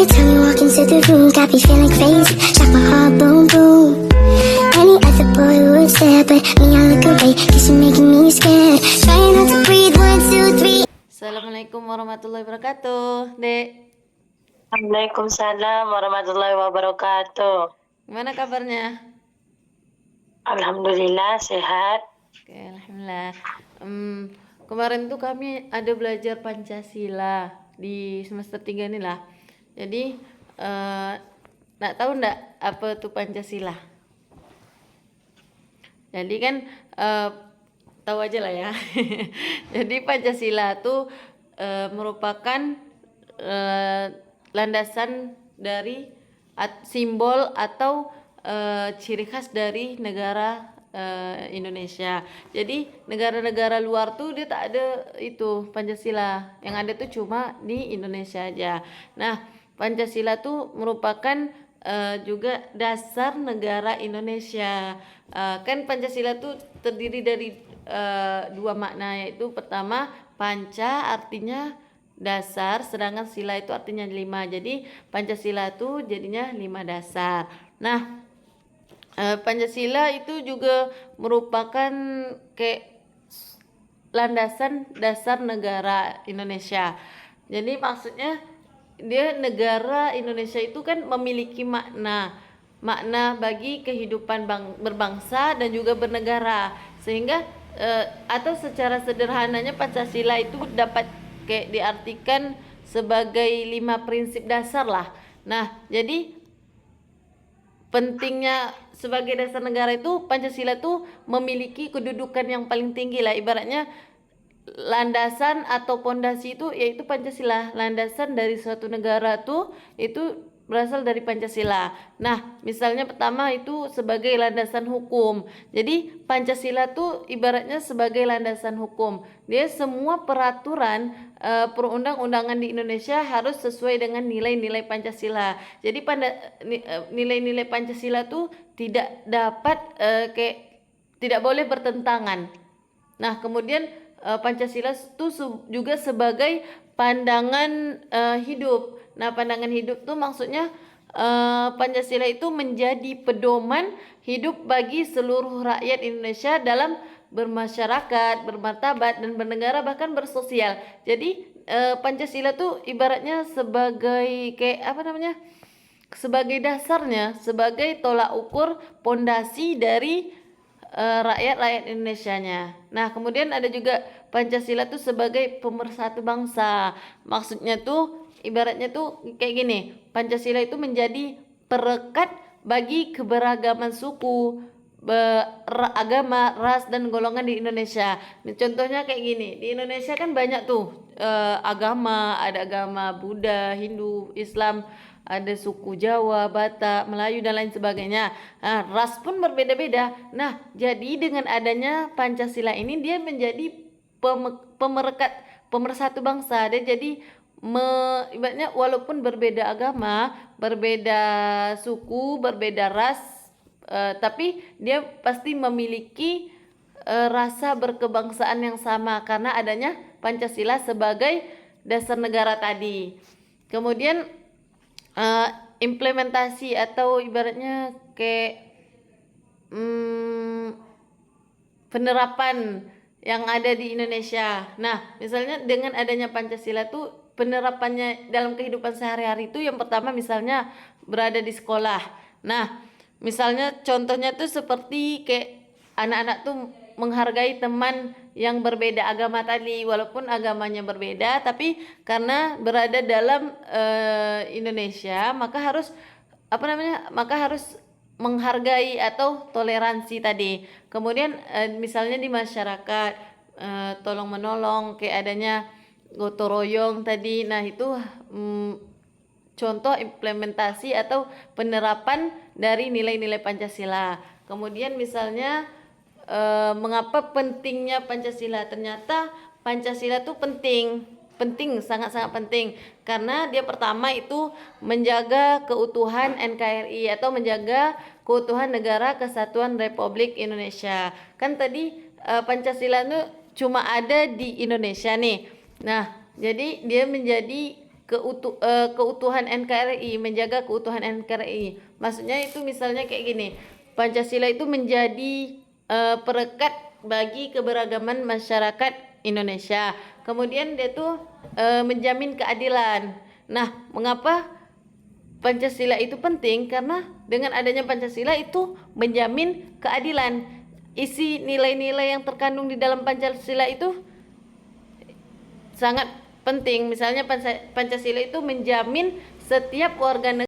time you walk into the room, got me feeling crazy. Shot my heart, boom, boom. Any other boy would stare, but me, I look away, cause you're making me scared. Trying not to breathe, 1, 2, 3. Assalamualaikum warahmatullahi wabarakatuh, Dek. Waalaikumsalam warahmatullahi wabarakatuh. Gimana kabarnya? Alhamdulillah sehat. Oke, alhamdulillah. Kemarin tuh kami ada belajar Pancasila di semester 3 nih lah. Jadi, nak tahu ndak apa tuh Pancasila? Jadi kan tahu aja lah ya. Jadi Pancasila tuh merupakan landasan dari simbol atau ciri khas dari negara Indonesia. Jadi negara-negara luar tuh dia tak ada itu Pancasila. Yang ada tuh cuma di Indonesia aja. Nah, Pancasila tuh merupakan juga dasar negara Indonesia. Kan Pancasila tuh terdiri dari dua makna, yaitu pertama panca artinya dasar, sedangkan sila itu artinya 5. Jadi Pancasila itu jadinya 5 dasar. Nah, Pancasila itu juga merupakan kayak landasan dasar negara Indonesia. Jadi maksudnya dia negara Indonesia itu kan memiliki makna bagi kehidupan berbangsa dan juga bernegara, sehingga atau secara sederhananya Pancasila itu dapat kayak diartikan sebagai 5 prinsip dasar lah. Nah, jadi pentingnya sebagai dasar negara itu Pancasila itu memiliki kedudukan yang paling tinggi lah. Ibaratnya landasan atau pondasi itu yaitu Pancasila. Landasan dari suatu negara tuh itu berasal dari Pancasila. Nah, misalnya pertama itu sebagai landasan hukum. Jadi Pancasila tuh ibaratnya sebagai landasan hukum. Dia semua peraturan perundang-undangan di Indonesia harus sesuai dengan nilai-nilai Pancasila. Jadi nilai-nilai Pancasila tuh tidak dapat tidak boleh bertentangan. Nah, kemudian Pancasila itu juga sebagai pandangan hidup. Nah, pandangan hidup tuh maksudnya Pancasila itu menjadi pedoman hidup bagi seluruh rakyat Indonesia dalam bermasyarakat, bermartabat dan bernegara, bahkan bersosial. Jadi Pancasila tuh ibaratnya sebagai sebagai dasarnya, sebagai tolak ukur pondasi dari rakyat Indonesianya. Nah, kemudian ada juga Pancasila tuh sebagai pemersatu bangsa. Maksudnya tuh ibaratnya tuh kayak gini, Pancasila itu menjadi perekat bagi keberagaman suku, agama, ras dan golongan di Indonesia. Contohnya kayak gini, di Indonesia kan banyak tuh agama, ada agama Buddha, Hindu, Islam, ada suku Jawa, Batak, Melayu dan lain sebagainya. Nah, ras pun berbeda-beda. Nah, jadi dengan adanya Pancasila ini dia menjadi pemersatu bangsa. Dia jadi ibaratnya walaupun berbeda agama, berbeda suku, berbeda ras, tapi dia pasti memiliki rasa berkebangsaan yang sama karena adanya Pancasila sebagai dasar negara tadi. Kemudian implementasi atau ibaratnya kayak penerapan yang ada di Indonesia. Nah, misalnya dengan adanya Pancasila tuh penerapannya dalam kehidupan sehari-hari itu yang pertama misalnya berada di sekolah. Nah, misalnya contohnya tuh seperti kayak anak-anak tuh menghargai teman yang berbeda agama tadi, walaupun agamanya berbeda, tapi karena berada dalam Indonesia maka harus menghargai atau toleransi tadi. Kemudian misalnya di masyarakat tolong menolong, kayak adanya gotong royong tadi. Nah, itu contoh implementasi atau penerapan dari nilai-nilai Pancasila. Kemudian misalnya mengapa pentingnya Pancasila? Ternyata Pancasila itu penting, sangat-sangat penting karena dia pertama itu menjaga keutuhan NKRI atau menjaga keutuhan Negara Kesatuan Republik Indonesia. Kan tadi Pancasila itu cuma ada di Indonesia nih. Nah, jadi dia menjadi keutuhan NKRI, menjaga keutuhan NKRI. Maksudnya itu misalnya kayak gini, Pancasila itu menjadi perekat bagi keberagaman masyarakat Indonesia. Kemudian dia tuh menjamin keadilan. Nah, mengapa Pancasila itu penting? Karena dengan adanya Pancasila itu menjamin keadilan. Isi nilai-nilai yang terkandung di dalam Pancasila itu sangat penting. Misalnya Pancasila itu menjamin setiap warga negara